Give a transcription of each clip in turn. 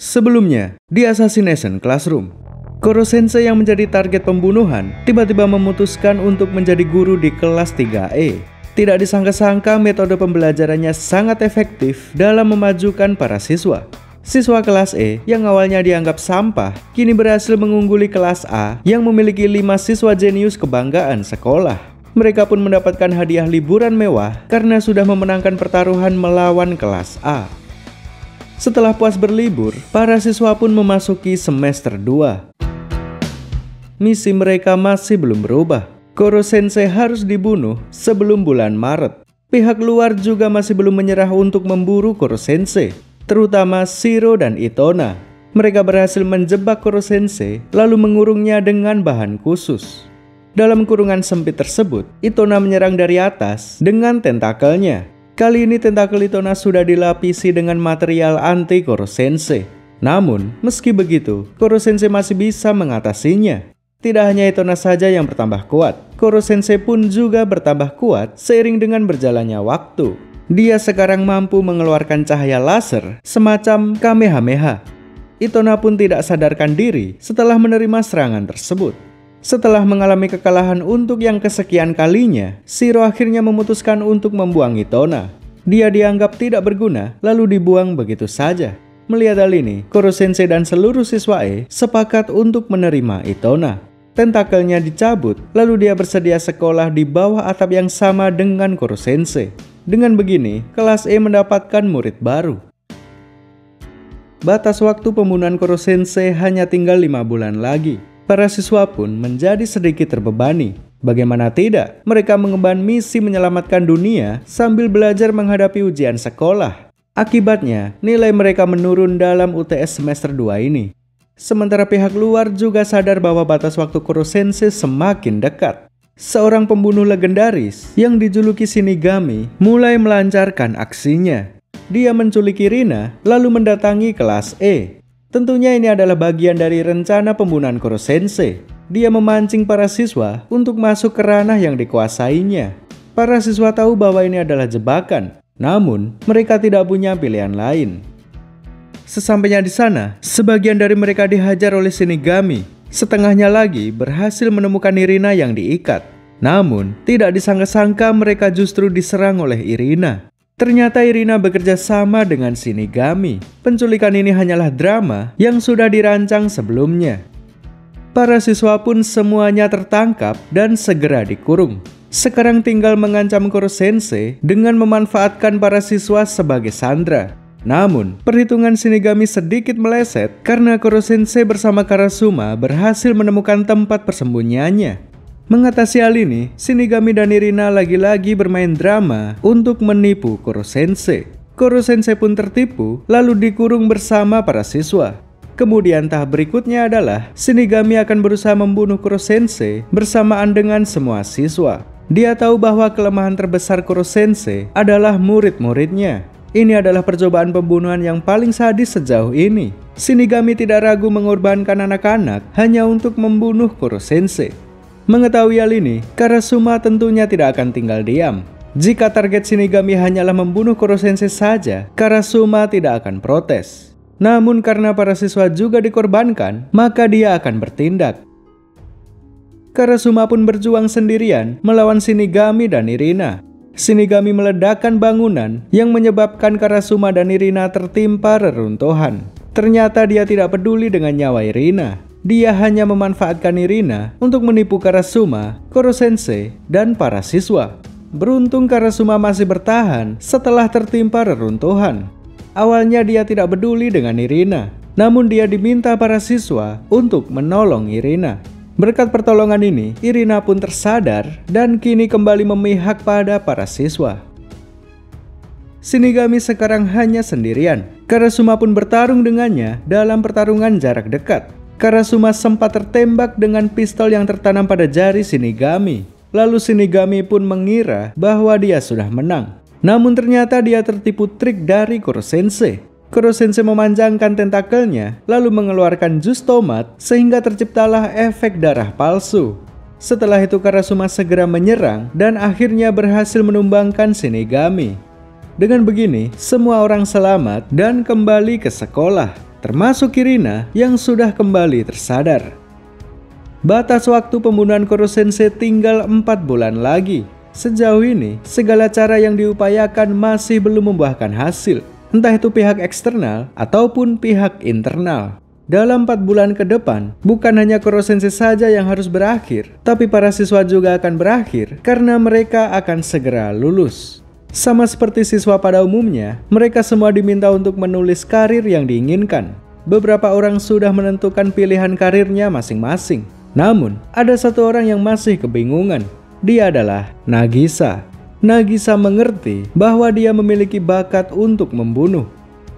Sebelumnya, di Assassination Classroom, Koro Sensei yang menjadi target pembunuhan tiba-tiba memutuskan untuk menjadi guru di kelas 3E. Tidak disangka-sangka metode pembelajarannya sangat efektif dalam memajukan para siswa. Siswa kelas E yang awalnya dianggap sampah, kini berhasil mengungguli kelas A yang memiliki 5 siswa jenius kebanggaan sekolah. Mereka pun mendapatkan hadiah liburan mewah karena sudah memenangkan pertaruhan melawan kelas A. Setelah puas berlibur, para siswa pun memasuki semester 2. Misi mereka masih belum berubah. Koro Sensei harus dibunuh sebelum bulan Maret. Pihak luar juga masih belum menyerah untuk memburu Koro Sensei, terutama Shiro dan Itona. Mereka berhasil menjebak Koro Sensei lalu mengurungnya dengan bahan khusus. Dalam kurungan sempit tersebut, Itona menyerang dari atas dengan tentakelnya. Kali ini tentakel Itona sudah dilapisi dengan material anti Koro Sensei. Namun, meski begitu, Koro Sensei masih bisa mengatasinya. Tidak hanya Itona saja yang bertambah kuat, Koro Sensei pun juga bertambah kuat seiring dengan berjalannya waktu. Dia sekarang mampu mengeluarkan cahaya laser semacam Kamehameha. Itona pun tidak sadarkan diri setelah menerima serangan tersebut. Setelah mengalami kekalahan untuk yang kesekian kalinya, Shiro akhirnya memutuskan untuk membuang Itona. Dia dianggap tidak berguna lalu dibuang begitu saja. Melihat hal ini, Koro Sensei dan seluruh siswa E sepakat untuk menerima Itona. Tentakelnya dicabut, lalu dia bersedia sekolah di bawah atap yang sama dengan Koro Sensei. Dengan begini, kelas E mendapatkan murid baru. Batas waktu pembunuhan Koro Sensei hanya tinggal 5 bulan lagi. Para siswa pun menjadi sedikit terbebani. Bagaimana tidak, mereka mengemban misi menyelamatkan dunia sambil belajar menghadapi ujian sekolah. Akibatnya, nilai mereka menurun dalam UTS semester 2 ini. Sementara pihak luar juga sadar bahwa batas waktu Koro Sensei semakin dekat. Seorang pembunuh legendaris yang dijuluki Shinigami mulai melancarkan aksinya. Dia menculik Irina lalu mendatangi kelas E. Tentunya ini adalah bagian dari rencana pembunuhan Koro Sensei. Dia memancing para siswa untuk masuk ke ranah yang dikuasainya. Para siswa tahu bahwa ini adalah jebakan, namun mereka tidak punya pilihan lain. Sesampainya di sana, sebagian dari mereka dihajar oleh Shinigami. Setengahnya lagi berhasil menemukan Irina yang diikat. Namun, tidak disangka-sangka mereka justru diserang oleh Irina. Ternyata Irina bekerja sama dengan Shinigami. Penculikan ini hanyalah drama yang sudah dirancang sebelumnya. Para siswa pun semuanya tertangkap dan segera dikurung. Sekarang tinggal mengancam Koro Sensei dengan memanfaatkan para siswa sebagai sandera. Namun, perhitungan Shinigami sedikit meleset karena Koro Sensei bersama Karasuma berhasil menemukan tempat persembunyiannya. Mengatasi hal ini, Shinigami dan Irina lagi-lagi bermain drama untuk menipu Koro Sensei. Koro Sensei pun tertipu, lalu dikurung bersama para siswa. Kemudian tahap berikutnya adalah Shinigami akan berusaha membunuh Koro Sensei bersamaan dengan semua siswa. Dia tahu bahwa kelemahan terbesar Koro Sensei adalah murid-muridnya. Ini adalah percobaan pembunuhan yang paling sadis sejauh ini. Shinigami tidak ragu mengorbankan anak-anak hanya untuk membunuh Koro Sensei. Mengetahui hal ini, Karasuma tentunya tidak akan tinggal diam. Jika target Shinigami hanyalah membunuh Koro Sensei saja, Karasuma tidak akan protes. Namun karena para siswa juga dikorbankan, maka dia akan bertindak. Karasuma pun berjuang sendirian melawan Shinigami dan Irina. Shinigami meledakkan bangunan yang menyebabkan Karasuma dan Irina tertimpa reruntuhan. Ternyata dia tidak peduli dengan nyawa Irina. Dia hanya memanfaatkan Irina untuk menipu Karasuma, Koro Sensei, dan para siswa. Beruntung Karasuma masih bertahan setelah tertimpa reruntuhan. Awalnya dia tidak peduli dengan Irina, namun dia diminta para siswa untuk menolong Irina. Berkat pertolongan ini, Irina pun tersadar dan kini kembali memihak pada para siswa. Shinigami sekarang hanya sendirian. Karasuma pun bertarung dengannya dalam pertarungan jarak dekat. Karasuma sempat tertembak dengan pistol yang tertanam pada jari Shinigami. Lalu Shinigami pun mengira bahwa dia sudah menang. Namun ternyata dia tertipu trik dari Koro Sensei. Koro Sensei memanjangkan tentakelnya, lalu mengeluarkan jus tomat sehingga terciptalah efek darah palsu. Setelah itu Karasuma segera menyerang dan akhirnya berhasil menumbangkan Shinigami. Dengan begini, semua orang selamat dan kembali ke sekolah. termasuk Kirina yang sudah kembali tersadar. Batas waktu pembunuhan Koro Sensei tinggal 4 bulan lagi. Sejauh ini, segala cara yang diupayakan masih belum membuahkan hasil, entah itu pihak eksternal ataupun pihak internal. Dalam 4 bulan ke depan, bukan hanya Koro Sensei saja yang harus berakhir, tapi para siswa juga akan berakhir karena mereka akan segera lulus. Sama seperti siswa pada umumnya, mereka semua diminta untuk menulis karir yang diinginkan. Beberapa orang sudah menentukan pilihan karirnya masing-masing. Namun, ada satu orang yang masih kebingungan. Dia adalah Nagisa. Nagisa mengerti bahwa dia memiliki bakat untuk membunuh.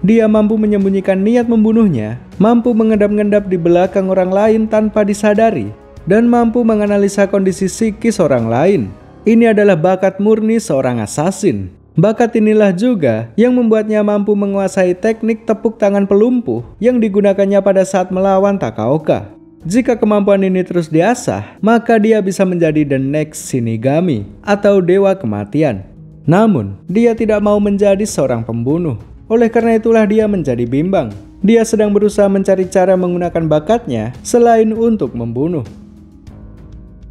Dia mampu menyembunyikan niat membunuhnya, mampu mengendap-endap di belakang orang lain tanpa disadari, dan mampu menganalisa kondisi psikis orang lain. Ini adalah bakat murni seorang assassin. Bakat inilah juga yang membuatnya mampu menguasai teknik tepuk tangan pelumpuh yang digunakannya pada saat melawan Takaoka. Jika kemampuan ini terus diasah, maka dia bisa menjadi the next Shinigami atau dewa kematian. Namun, dia tidak mau menjadi seorang pembunuh. Oleh karena itulah dia menjadi bimbang. Dia sedang berusaha mencari cara menggunakan bakatnya selain untuk membunuh.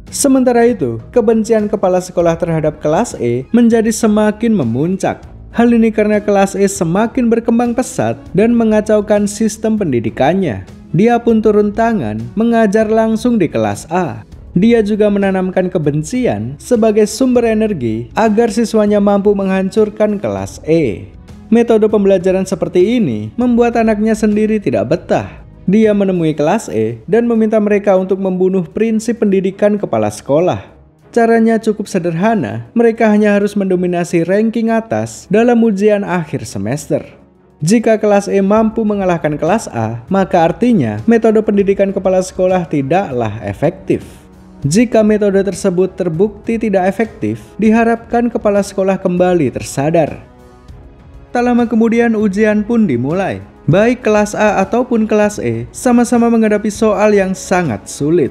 Sementara itu, kebencian kepala sekolah terhadap kelas E menjadi semakin memuncak. Hal ini karena kelas E semakin berkembang pesat dan mengacaukan sistem pendidikannya. Dia pun turun tangan mengajar langsung di kelas A. Dia juga menanamkan kebencian sebagai sumber energi agar siswanya mampu menghancurkan kelas E. Metode pembelajaran seperti ini membuat anaknya sendiri tidak betah. Dia menemui kelas E dan meminta mereka untuk membunuh prinsip pendidikan kepala sekolah. Caranya cukup sederhana, mereka hanya harus mendominasi ranking atas dalam ujian akhir semester. Jika kelas E mampu mengalahkan kelas A, maka artinya metode pendidikan kepala sekolah tidaklah efektif. Jika metode tersebut terbukti tidak efektif, diharapkan kepala sekolah kembali tersadar. Tak lama kemudian ujian pun dimulai. Baik kelas A ataupun kelas E sama-sama menghadapi soal yang sangat sulit.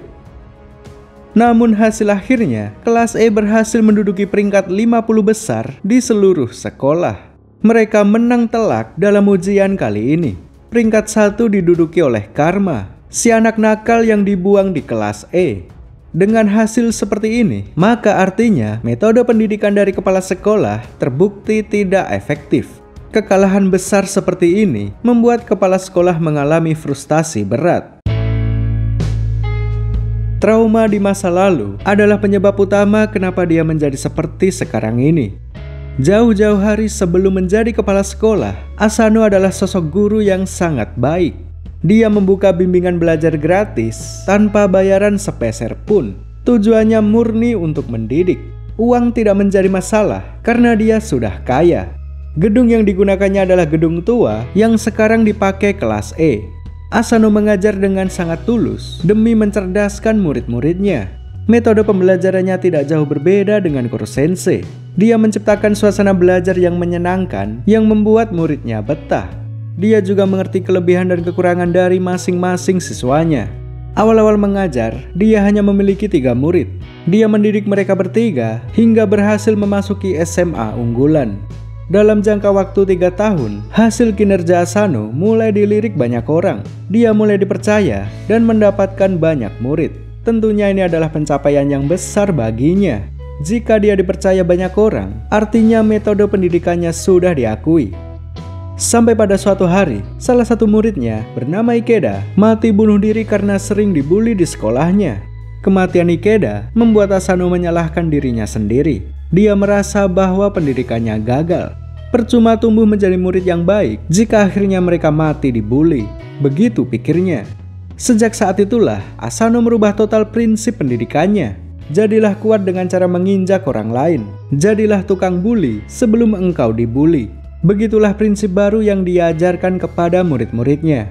Namun hasil akhirnya, kelas E berhasil menduduki peringkat 50 besar di seluruh sekolah. Mereka menang telak dalam ujian kali ini. Peringkat 1 diduduki oleh Karma, si anak nakal yang dibuang di kelas E. Dengan hasil seperti ini, maka artinya metode pendidikan dari kepala sekolah terbukti tidak efektif. Kekalahan besar seperti ini membuat kepala sekolah mengalami frustasi berat. Trauma di masa lalu adalah penyebab utama kenapa dia menjadi seperti sekarang ini. Jauh-jauh hari sebelum menjadi kepala sekolah, Asano adalah sosok guru yang sangat baik. Dia membuka bimbingan belajar gratis tanpa bayaran sepeser pun. Tujuannya murni untuk mendidik. Uang tidak menjadi masalah karena dia sudah kaya. Gedung yang digunakannya adalah gedung tua yang sekarang dipakai kelas E. Asano mengajar dengan sangat tulus demi mencerdaskan murid-muridnya. Metode pembelajarannya tidak jauh berbeda dengan Koro Sensei. Dia menciptakan suasana belajar yang menyenangkan yang membuat muridnya betah. Dia juga mengerti kelebihan dan kekurangan dari masing-masing siswanya. Awal-awal mengajar, dia hanya memiliki 3 murid. Dia mendidik mereka bertiga hingga berhasil memasuki SMA unggulan. Dalam jangka waktu 3 tahun, hasil kinerja Asano mulai dilirik banyak orang. Dia mulai dipercaya dan mendapatkan banyak murid. Tentunya ini adalah pencapaian yang besar baginya. Jika dia dipercaya banyak orang, artinya metode pendidikannya sudah diakui. Sampai pada suatu hari, salah satu muridnya bernama Ikeda mati bunuh diri karena sering dibully di sekolahnya. Kematian Ikeda membuat Asano menyalahkan dirinya sendiri. Dia merasa bahwa pendidikannya gagal. Percuma tumbuh menjadi murid yang baik jika akhirnya mereka mati dibully. Begitu pikirnya. Sejak saat itulah, Asano merubah total prinsip pendidikannya. Jadilah kuat dengan cara menginjak orang lain. Jadilah tukang bully sebelum engkau dibully. Begitulah prinsip baru yang diajarkan kepada murid-muridnya.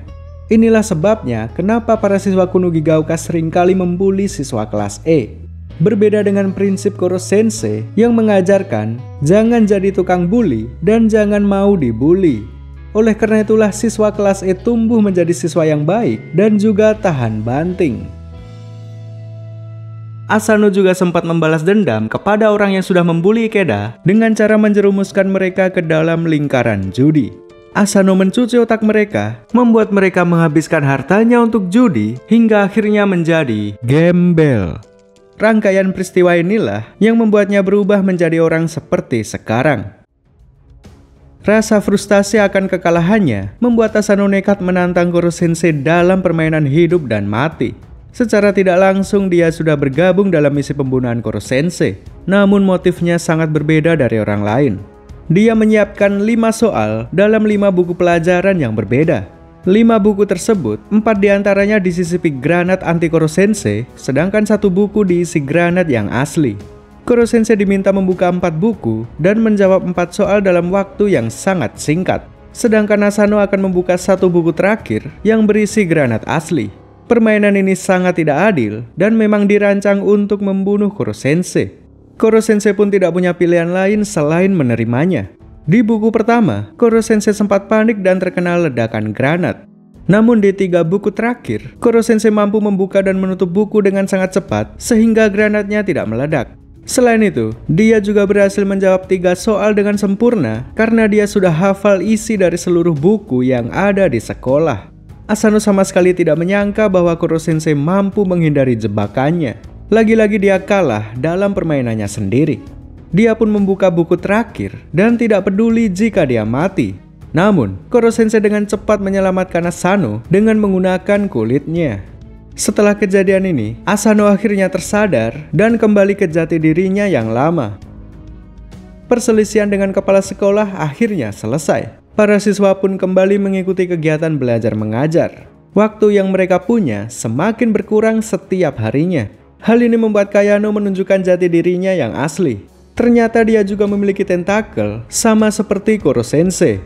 Inilah sebabnya kenapa para siswa Kunogigaoka seringkali membuli siswa kelas E. Berbeda dengan prinsip Koro Sensei yang mengajarkan jangan jadi tukang bully dan jangan mau dibully. Oleh karena itulah siswa kelas E tumbuh menjadi siswa yang baik dan juga tahan banting. Asano juga sempat membalas dendam kepada orang yang sudah membuli Ikeda dengan cara menjerumuskan mereka ke dalam lingkaran judi. Asano mencuci otak mereka, membuat mereka menghabiskan hartanya untuk judi, hingga akhirnya menjadi gembel. Rangkaian peristiwa inilah yang membuatnya berubah menjadi orang seperti sekarang. Rasa frustasi akan kekalahannya membuat Asano nekat menantang Koro Sensei dalam permainan hidup dan mati. Secara tidak langsung dia sudah bergabung dalam misi pembunuhan Koro Sensei, namun motifnya sangat berbeda dari orang lain. Dia menyiapkan 5 soal dalam 5 buku pelajaran yang berbeda. 5 buku tersebut, 4 diantaranya disisipi granat anti Koro Sensei, sedangkan 1 buku diisi granat yang asli. Koro Sensei diminta membuka 4 buku dan menjawab 4 soal dalam waktu yang sangat singkat. Sedangkan Asano akan membuka 1 buku terakhir yang berisi granat asli. Permainan ini sangat tidak adil dan memang dirancang untuk membunuh Koro Sensei. Koro Sensei pun tidak punya pilihan lain selain menerimanya. Di buku pertama, Koro Sensei sempat panik dan terkena ledakan granat. Namun di 3 buku terakhir, Koro Sensei mampu membuka dan menutup buku dengan sangat cepat sehingga granatnya tidak meledak. Selain itu, dia juga berhasil menjawab 3 soal dengan sempurna karena dia sudah hafal isi dari seluruh buku yang ada di sekolah. Asano sama sekali tidak menyangka bahwa Koro Sensei mampu menghindari jebakannya. Lagi-lagi dia kalah dalam permainannya sendiri. Dia pun membuka buku terakhir dan tidak peduli jika dia mati. Namun, Koro Sensei dengan cepat menyelamatkan Asano dengan menggunakan kulitnya. Setelah kejadian ini, Asano akhirnya tersadar dan kembali ke jati dirinya yang lama. Perselisihan dengan kepala sekolah akhirnya selesai. Para siswa pun kembali mengikuti kegiatan belajar mengajar. Waktu yang mereka punya semakin berkurang setiap harinya. Hal ini membuat Kayano menunjukkan jati dirinya yang asli. Ternyata dia juga memiliki tentakel, sama seperti Koro Sensei.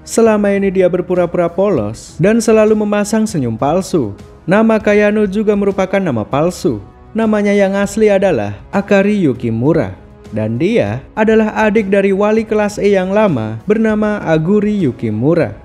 Selama ini dia berpura-pura polos dan selalu memasang senyum palsu. Nama Kayano juga merupakan nama palsu. Namanya yang asli adalah Akari Yukimura. Dan dia adalah adik dari wali kelas E yang lama bernama Aguri Yukimura.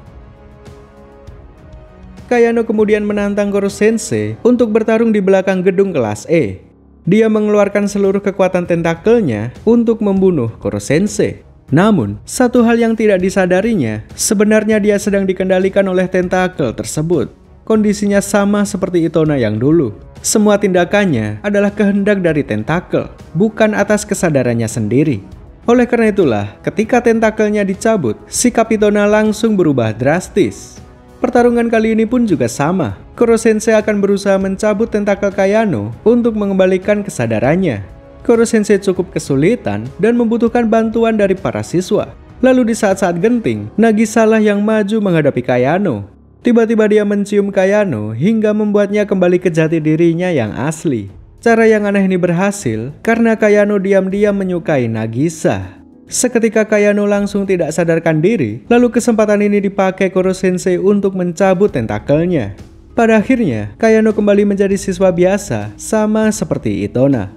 Kayano kemudian menantang Koro Sensei untuk bertarung di belakang gedung kelas E. Dia mengeluarkan seluruh kekuatan tentakelnya untuk membunuh Koro Sensei. Namun, satu hal yang tidak disadarinya, sebenarnya dia sedang dikendalikan oleh tentakel tersebut. Kondisinya sama seperti Itona yang dulu. Semua tindakannya adalah kehendak dari tentakel, bukan atas kesadarannya sendiri. Oleh karena itulah, ketika tentakelnya dicabut, sikap Itona langsung berubah drastis. Pertarungan kali ini pun juga sama. Koro Sensei akan berusaha mencabut tentakel Kayano untuk mengembalikan kesadarannya. Koro Sensei cukup kesulitan dan membutuhkan bantuan dari para siswa. Lalu di saat-saat genting, Nagisalah yang maju menghadapi Kayano. Tiba-tiba dia mencium Kayano hingga membuatnya kembali ke jati dirinya yang asli. Cara yang aneh ini berhasil karena Kayano diam-diam menyukai Nagisa. Seketika Kayano langsung tidak sadarkan diri, lalu kesempatan ini dipakai Koro Sensei untuk mencabut tentakelnya. Pada akhirnya, Kayano kembali menjadi siswa biasa, sama seperti Itona.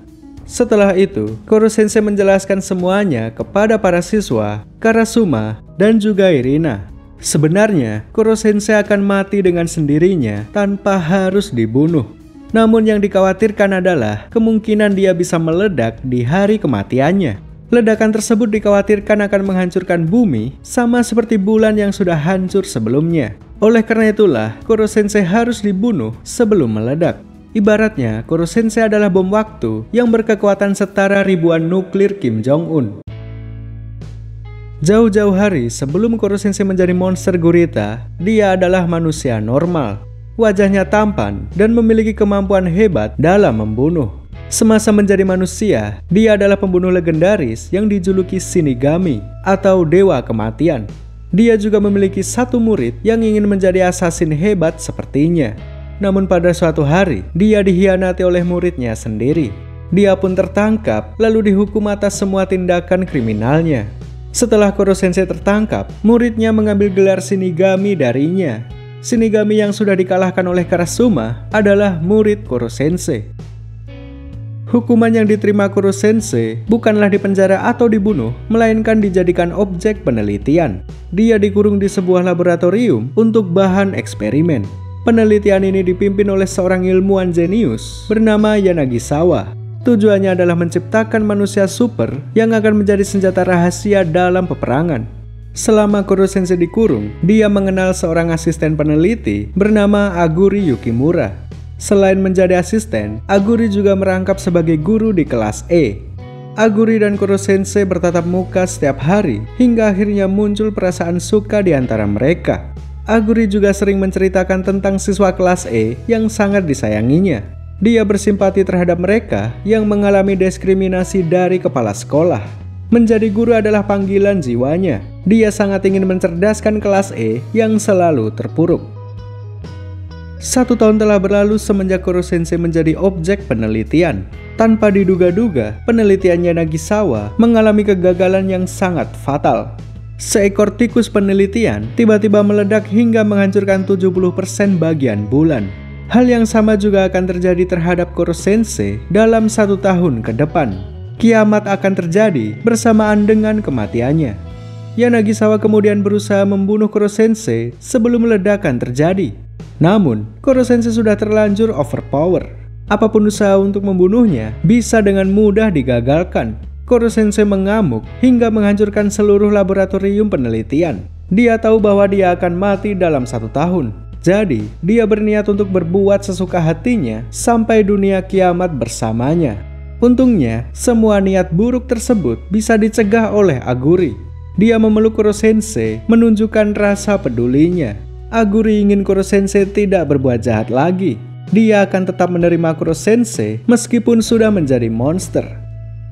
Setelah itu, Koro Sensei menjelaskan semuanya kepada para siswa, Karasuma, dan juga Irina. Sebenarnya, Koro Sensei akan mati dengan sendirinya tanpa harus dibunuh. Namun yang dikhawatirkan adalah kemungkinan dia bisa meledak di hari kematiannya. Ledakan tersebut dikhawatirkan akan menghancurkan bumi sama seperti bulan yang sudah hancur sebelumnya. Oleh karena itulah, Koro Sensei harus dibunuh sebelum meledak. Ibaratnya, Koro Sensei adalah bom waktu yang berkekuatan setara ribuan nuklir Kim Jong-un. Jauh-jauh hari sebelum Koro Sensei menjadi monster gurita, dia adalah manusia normal. Wajahnya tampan dan memiliki kemampuan hebat dalam membunuh. Semasa menjadi manusia, dia adalah pembunuh legendaris yang dijuluki Shinigami atau Dewa Kematian. Dia juga memiliki 1 murid yang ingin menjadi asasin hebat sepertinya. Namun pada suatu hari, dia dikhianati oleh muridnya sendiri. Dia pun tertangkap lalu dihukum atas semua tindakan kriminalnya. Setelah Koro Sensei tertangkap, muridnya mengambil gelar Shinigami darinya. Shinigami yang sudah dikalahkan oleh Karasuma adalah murid Koro Sensei. Hukuman yang diterima Koro Sensei bukanlah dipenjara atau dibunuh, melainkan dijadikan objek penelitian. Dia dikurung di sebuah laboratorium untuk bahan eksperimen. Penelitian ini dipimpin oleh seorang ilmuwan jenius bernama Yanagisawa. Tujuannya adalah menciptakan manusia super yang akan menjadi senjata rahasia dalam peperangan. Selama Koro Sensei dikurung, dia mengenal seorang asisten peneliti bernama Aguri Yukimura. Selain menjadi asisten, Aguri juga merangkap sebagai guru di kelas E. Aguri dan Koro Sensei bertatap muka setiap hari hingga akhirnya muncul perasaan suka di antara mereka. Aguri juga sering menceritakan tentang siswa kelas E yang sangat disayanginya. Dia bersimpati terhadap mereka yang mengalami diskriminasi dari kepala sekolah. Menjadi guru adalah panggilan jiwanya. Dia sangat ingin mencerdaskan kelas E yang selalu terpuruk. 1 tahun telah berlalu semenjak Koro Sensei menjadi objek penelitian. Tanpa diduga-duga, penelitiannya Nagisawa mengalami kegagalan yang sangat fatal. Seekor tikus penelitian tiba-tiba meledak hingga menghancurkan 70% bagian bulan. Hal yang sama juga akan terjadi terhadap Koro Sensei dalam 1 tahun ke depan. Kiamat akan terjadi bersamaan dengan kematiannya. Nagisawa kemudian berusaha membunuh Koro Sensei sebelum ledakan terjadi. Namun, Koro Sensei sudah terlanjur overpower. Apapun usaha untuk membunuhnya bisa dengan mudah digagalkan. Koro Sensei mengamuk hingga menghancurkan seluruh laboratorium penelitian. Dia tahu bahwa dia akan mati dalam 1 tahun. Jadi, dia berniat untuk berbuat sesuka hatinya sampai dunia kiamat bersamanya. Untungnya, semua niat buruk tersebut bisa dicegah oleh Aguri. Dia memeluk Koro Sensei, menunjukkan rasa pedulinya. Aguri ingin Koro Sensei tidak berbuat jahat lagi. Dia akan tetap menerima Koro Sensei meskipun sudah menjadi monster.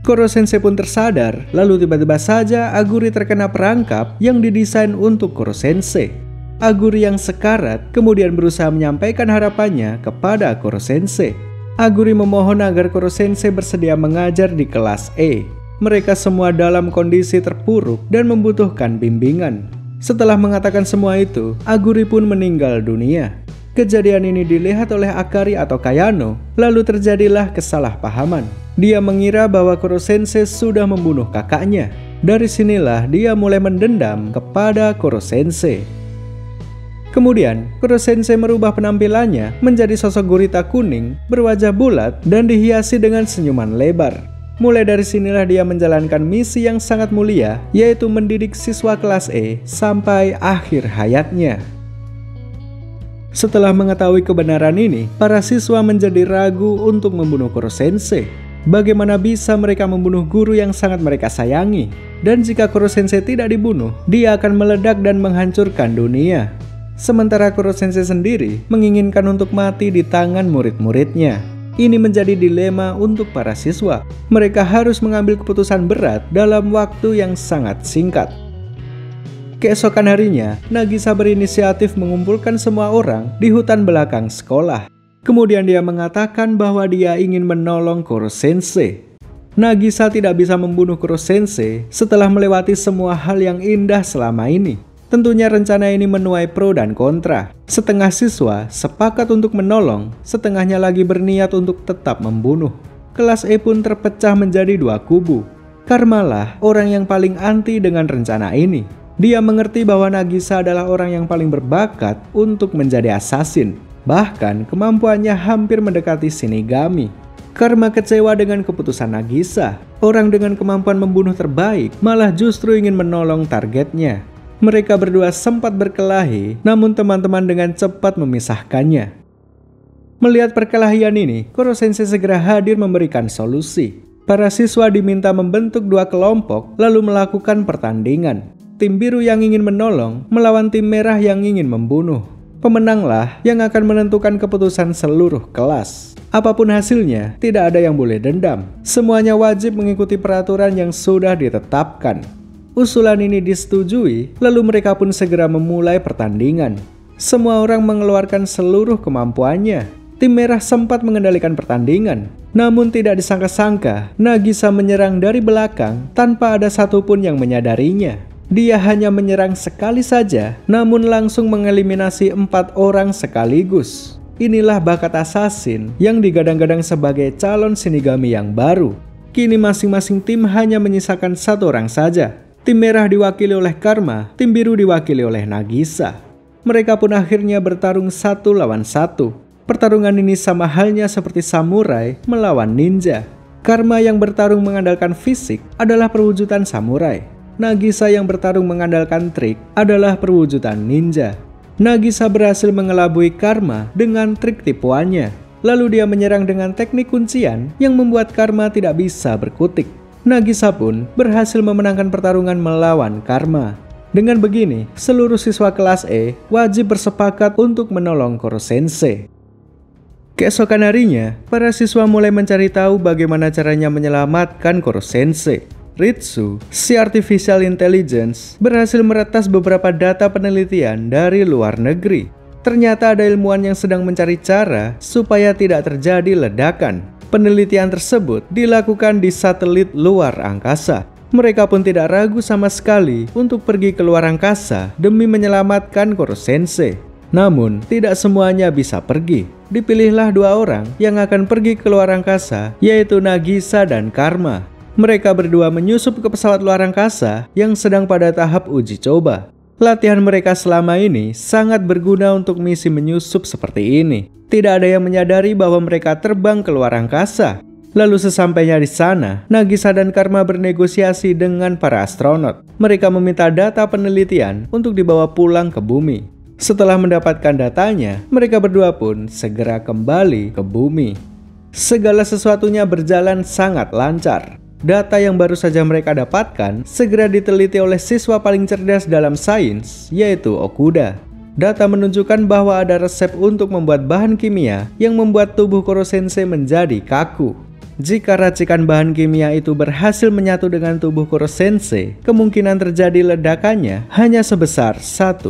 Koro Sensei pun tersadar, lalu tiba-tiba saja Aguri terkena perangkap yang didesain untuk Koro Sensei. Aguri yang sekarat kemudian berusaha menyampaikan harapannya kepada Koro Sensei. Aguri memohon agar Koro Sensei bersedia mengajar di kelas E. Mereka semua dalam kondisi terpuruk dan membutuhkan bimbingan. Setelah mengatakan semua itu, Aguri pun meninggal dunia. Kejadian ini dilihat oleh Akari atau Kayano, lalu terjadilah kesalahpahaman. Dia mengira bahwa Koro Sensei sudah membunuh kakaknya. Dari sinilah dia mulai mendendam kepada Koro Sensei. Kemudian, Koro Sensei merubah penampilannya menjadi sosok gurita kuning, berwajah bulat, dan dihiasi dengan senyuman lebar. Mulai dari sinilah dia menjalankan misi yang sangat mulia, yaitu mendidik siswa kelas E sampai akhir hayatnya. Setelah mengetahui kebenaran ini, para siswa menjadi ragu untuk membunuh Koro Sensei. Bagaimana bisa mereka membunuh guru yang sangat mereka sayangi? Dan jika Koro Sensei tidak dibunuh, dia akan meledak dan menghancurkan dunia. Sementara Koro Sensei sendiri menginginkan untuk mati di tangan murid-muridnya. Ini menjadi dilema untuk para siswa. Mereka harus mengambil keputusan berat dalam waktu yang sangat singkat. Keesokan harinya, Nagisa berinisiatif mengumpulkan semua orang di hutan belakang sekolah. Kemudian dia mengatakan bahwa dia ingin menolong Koro Sensei. Nagisa tidak bisa membunuh Koro Sensei setelah melewati semua hal yang indah selama ini. Tentunya rencana ini menuai pro dan kontra. Setengah siswa sepakat untuk menolong, setengahnya lagi berniat untuk tetap membunuh. Kelas E pun terpecah menjadi 2 kubu. Karmalah orang yang paling anti dengan rencana ini. Dia mengerti bahwa Nagisa adalah orang yang paling berbakat untuk menjadi assassin. Bahkan kemampuannya hampir mendekati Shinigami. Karma kecewa dengan keputusan Nagisa. Orang dengan kemampuan membunuh terbaik malah justru ingin menolong targetnya. Mereka berdua sempat berkelahi, namun teman-teman dengan cepat memisahkannya. Melihat perkelahian ini, Koro Sensei segera hadir memberikan solusi. Para siswa diminta membentuk 2 kelompok, lalu melakukan pertandingan. Tim biru yang ingin menolong melawan tim merah yang ingin membunuh. Pemenanglah yang akan menentukan keputusan seluruh kelas. Apapun hasilnya, tidak ada yang boleh dendam. Semuanya wajib mengikuti peraturan yang sudah ditetapkan. Usulan ini disetujui, lalu mereka pun segera memulai pertandingan. Semua orang mengeluarkan seluruh kemampuannya. Tim merah sempat mengendalikan pertandingan. Namun tidak disangka-sangka, Nagisa menyerang dari belakang tanpa ada satupun yang menyadarinya. Dia hanya menyerang sekali saja, namun langsung mengeliminasi 4 orang sekaligus. Inilah bakat assassin yang digadang-gadang sebagai calon Shinigami yang baru. Kini masing-masing tim hanya menyisakan 1 orang saja. Tim merah diwakili oleh Karma, tim biru diwakili oleh Nagisa. Mereka pun akhirnya bertarung 1 lawan 1. Pertarungan ini sama halnya seperti samurai melawan ninja. Karma yang bertarung mengandalkan fisik adalah perwujudan samurai. Nagisa yang bertarung mengandalkan trik adalah perwujudan ninja. Nagisa berhasil mengelabui Karma dengan trik tipuannya. Lalu dia menyerang dengan teknik kuncian yang membuat Karma tidak bisa berkutik. Nagisa pun berhasil memenangkan pertarungan melawan Karma. Dengan begini, seluruh siswa kelas E wajib bersepakat untuk menolong Koro Sensei. Keesokan harinya, para siswa mulai mencari tahu bagaimana caranya menyelamatkan Koro Sensei. Ritsu, si artificial intelligence, berhasil meretas beberapa data penelitian dari luar negeri. Ternyata ada ilmuwan yang sedang mencari cara supaya tidak terjadi ledakan. Penelitian tersebut dilakukan di satelit luar angkasa. Mereka pun tidak ragu sama sekali untuk pergi ke luar angkasa demi menyelamatkan Koro Sensei. Namun, tidak semuanya bisa pergi. Dipilihlah 2 orang yang akan pergi ke luar angkasa, yaitu Nagisa dan Karma. Mereka berdua menyusup ke pesawat luar angkasa yang sedang pada tahap uji coba. Latihan mereka selama ini sangat berguna untuk misi menyusup seperti ini. Tidak ada yang menyadari bahwa mereka terbang ke luar angkasa. Lalu sesampainya di sana, Nagisa dan Karma bernegosiasi dengan para astronot. Mereka meminta data penelitian untuk dibawa pulang ke bumi. Setelah mendapatkan datanya, mereka berdua pun segera kembali ke bumi. Segala sesuatunya berjalan sangat lancar. Data yang baru saja mereka dapatkan segera diteliti oleh siswa paling cerdas dalam sains, yaitu Okuda. Data menunjukkan bahwa ada resep untuk membuat bahan kimia yang membuat tubuh Koro Sensei menjadi kaku. Jika racikan bahan kimia itu berhasil menyatu dengan tubuh Koro Sensei, kemungkinan terjadi ledakannya hanya sebesar 1%.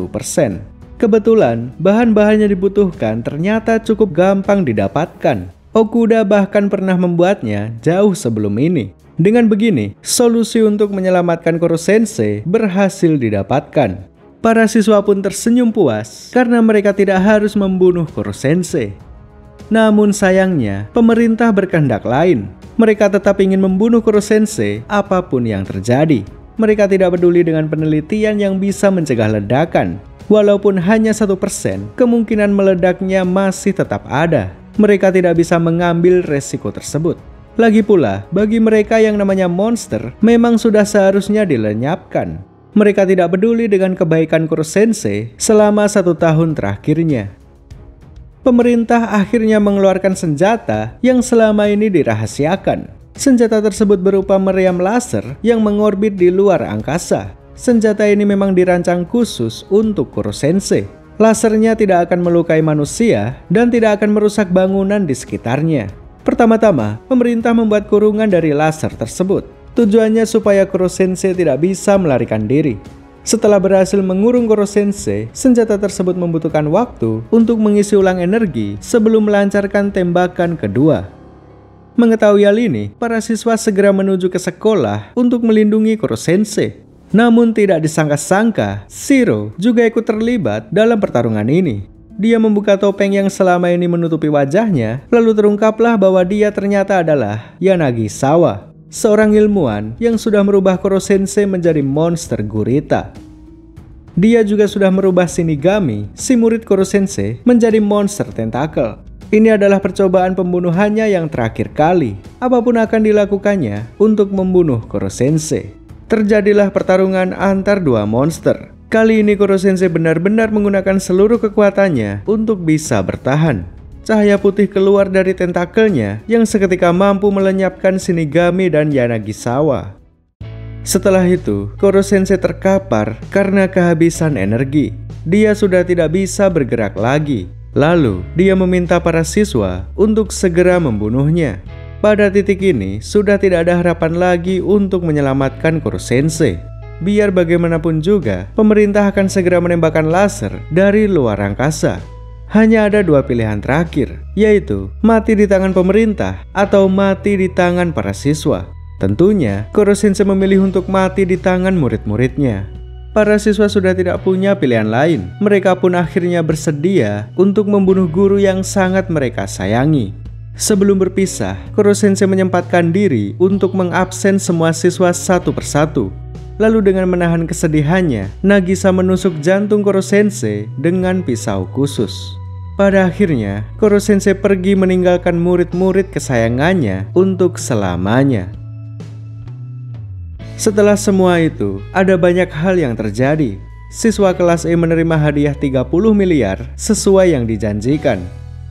Kebetulan, bahan-bahan yang dibutuhkan ternyata cukup gampang didapatkan. Okuda bahkan pernah membuatnya jauh sebelum ini. Dengan begini, solusi untuk menyelamatkan Koro Sensei berhasil didapatkan. Para siswa pun tersenyum puas karena mereka tidak harus membunuh Koro Sensei. Namun sayangnya, pemerintah berkehendak lain. Mereka tetap ingin membunuh Koro Sensei apapun yang terjadi. Mereka tidak peduli dengan penelitian yang bisa mencegah ledakan. Walaupun hanya 1%, kemungkinan meledaknya masih tetap ada. Mereka tidak bisa mengambil resiko tersebut. Lagi pula, bagi mereka yang namanya monster, memang sudah seharusnya dilenyapkan. Mereka tidak peduli dengan kebaikan Koro Sensei selama 1 tahun terakhirnya. Pemerintah akhirnya mengeluarkan senjata yang selama ini dirahasiakan. Senjata tersebut berupa meriam laser yang mengorbit di luar angkasa. Senjata ini memang dirancang khusus untuk Koro Sensei. Lasernya tidak akan melukai manusia dan tidak akan merusak bangunan di sekitarnya. Pertama-tama, pemerintah membuat kurungan dari laser tersebut. Tujuannya supaya Koro Sensei tidak bisa melarikan diri. Setelah berhasil mengurung Koro Sensei, senjata tersebut membutuhkan waktu untuk mengisi ulang energi sebelum melancarkan tembakan kedua. Mengetahui hal ini, para siswa segera menuju ke sekolah untuk melindungi Koro Sensei. Namun tidak disangka-sangka, Shiro juga ikut terlibat dalam pertarungan ini. Dia membuka topeng yang selama ini menutupi wajahnya, lalu terungkaplah bahwa dia ternyata adalah Yanagisawa, seorang ilmuwan yang sudah merubah Koro Sensei menjadi monster gurita. Dia juga sudah merubah Shinigami, si murid Koro Sensei, menjadi monster tentakel. Ini adalah percobaan pembunuhannya yang terakhir kali. Apapun akan dilakukannya untuk membunuh Koro Sensei. Terjadilah pertarungan antar 2 monster. Kali ini Koro Sensei benar-benar menggunakan seluruh kekuatannya untuk bisa bertahan. Cahaya putih keluar dari tentakelnya yang seketika mampu melenyapkan Shinigami dan Yanagisawa. Setelah itu, Koro Sensei terkapar karena kehabisan energi. Dia sudah tidak bisa bergerak lagi. Lalu, dia meminta para siswa untuk segera membunuhnya. Pada titik ini, sudah tidak ada harapan lagi untuk menyelamatkan Koro Sensei. Biar bagaimanapun juga, pemerintah akan segera menembakkan laser dari luar angkasa. Hanya ada 2 pilihan terakhir, yaitu mati di tangan pemerintah atau mati di tangan para siswa. Tentunya, Koro Sensei memilih untuk mati di tangan murid-muridnya. Para siswa sudah tidak punya pilihan lain. Mereka pun akhirnya bersedia untuk membunuh guru yang sangat mereka sayangi. Sebelum berpisah, Koro Sensei menyempatkan diri untuk mengabsen semua siswa satu persatu. Lalu dengan menahan kesedihannya, Nagisa menusuk jantung Koro Sensei dengan pisau khusus. Pada akhirnya, Koro Sensei pergi meninggalkan murid-murid kesayangannya untuk selamanya. Setelah semua itu, ada banyak hal yang terjadi. Siswa kelas E menerima hadiah 30 miliar sesuai yang dijanjikan.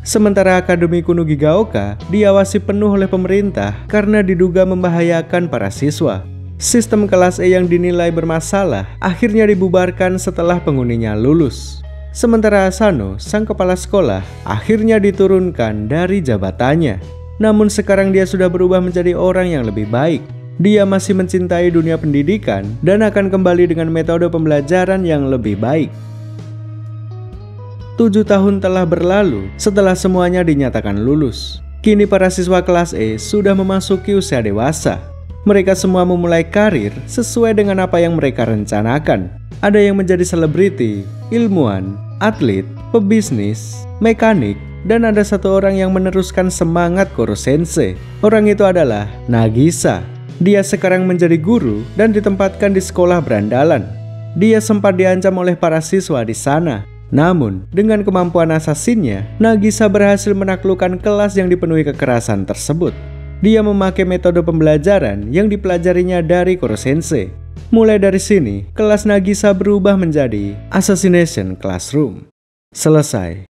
Sementara Akademi Kunugigaoka diawasi penuh oleh pemerintah karena diduga membahayakan para siswa. Sistem kelas E yang dinilai bermasalah akhirnya dibubarkan setelah penghuninya lulus. Sementara Asano, sang kepala sekolah, akhirnya diturunkan dari jabatannya. Namun sekarang dia sudah berubah menjadi orang yang lebih baik. Dia masih mencintai dunia pendidikan dan akan kembali dengan metode pembelajaran yang lebih baik. 7 tahun telah berlalu setelah semuanya dinyatakan lulus. Kini para siswa kelas E sudah memasuki usia dewasa. Mereka semua memulai karir sesuai dengan apa yang mereka rencanakan. Ada yang menjadi selebriti, ilmuwan, atlet, pebisnis, mekanik, dan ada satu orang yang meneruskan semangat Koro Sensei. Orang itu adalah Nagisa. Dia sekarang menjadi guru dan ditempatkan di sekolah berandalan. Dia sempat diancam oleh para siswa di sana. Namun, dengan kemampuan asasinnya, Nagisa berhasil menaklukkan kelas yang dipenuhi kekerasan tersebut. Dia memakai metode pembelajaran yang dipelajarinya dari Koro Sensei. Mulai dari sini, kelas Nagisa berubah menjadi Assassination Classroom. Selesai.